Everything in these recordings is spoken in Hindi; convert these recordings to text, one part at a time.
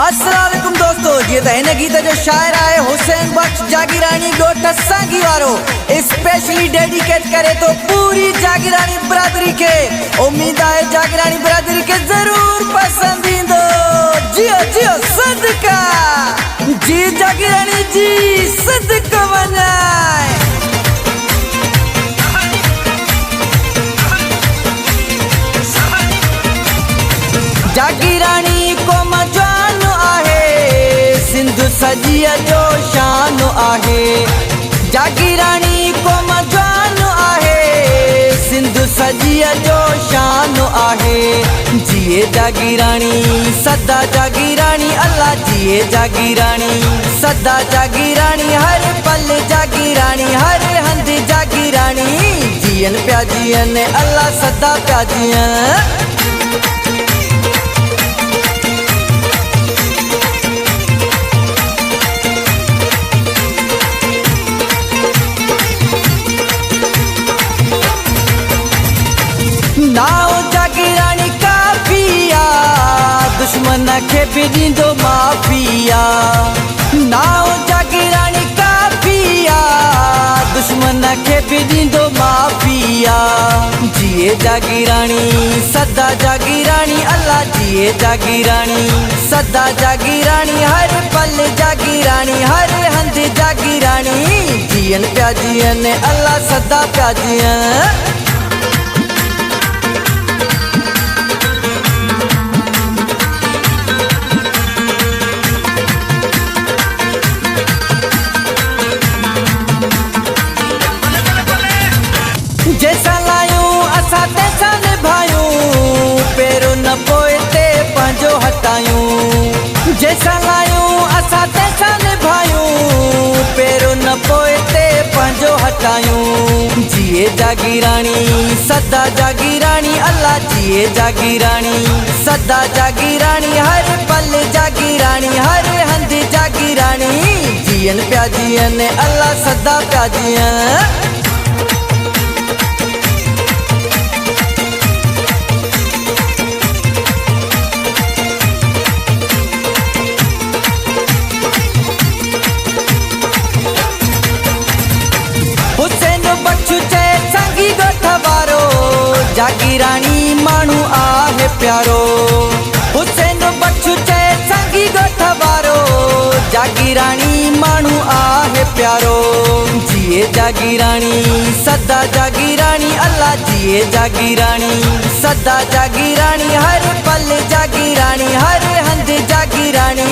अस्सलाम वालेकुम दोस्तों, ये तो है गीत जो शायर आए हुसैन बख्श जागीरानी गोट सांगी वारो स्पेशली डेडिकेट करे तो पूरी जागीरानी बरादरी के। उम्मीद है जागीरानी बरादरी के जरूर पसंद ईंदो। जियो जियो सदका जी जागीरानी जी सदका वनाए। जागीरानी को मजान आहे, सिंधु सजिया जो शान आहे। जागीरानी को मजान आहे, सिंधु सजिया जो शान आहे। जिए जागीरानी सदा जागीरानी अल्लाह जिए जागीरानी सदा जागीरानी हर पल जागीरानी हर हंद जागीरानी। जियन प्या जियन अल्लाह सदा प्या जियन। नाओ जागीरानी काफिया दुश्मन के भी दींदो माफिया। नाओ जागीरानी काफिया दुश्मन के भी दींदो माफिया। जिए जागीरानी सदा जागीरानी अल्लाह जिए जागीरानी सदा जागीरानी हर पल जागीरानी हर हंद जागीरानी। जियन प्या जियन अल्लाह सदा प्या जियन। जैसा लायूं असा तैसा निभायूं, पेरो न पोएते पंजो हटायूं। जैसा लायूं असा तैसा निभायूं, पेरो न पोएते पंजो हटायूं। जिए जागीरानी सदा जागीरानी अल्लाह जिए जागीरानी सदा जागीरानी हर पल जागीरानी हर हंद जागीरानी। जियन प्या जियन अल्लाह सदा प्या जियन। हुसैन बख्श चे सांगी गोठ वारो जागीरानी मानू आहे प्यारो। हुसैन बख्श चे सांगी गोठ वारो जागीरानी मानू आहे प्यारो। जिए जागीरानी सदा जागीरानी अल्लाह जिए जागीरानी सदा जागीरानी हर पल जागीरानी हर हंद जागीरानी।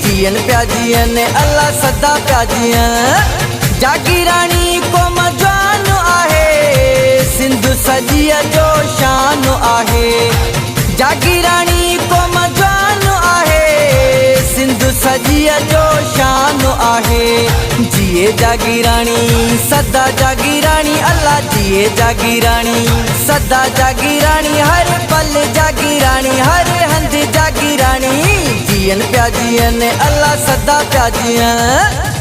जियन प्या जियन अल्लाह सदा प्या जियन। जागीरानी को मजान आहे, सिंधु सजिया जो शान आहे। जागीरानी को मजान आहे, सिंधु सजिया जो शान आहे। जिए जागीरानी सदा जागीरानी अल्लाह जिए जागीरानी सदा जागीरानी हर पल जागीरानी हर हंद जागीरानी। जियन प्या जियन अल्लाह सदा प्या जियन।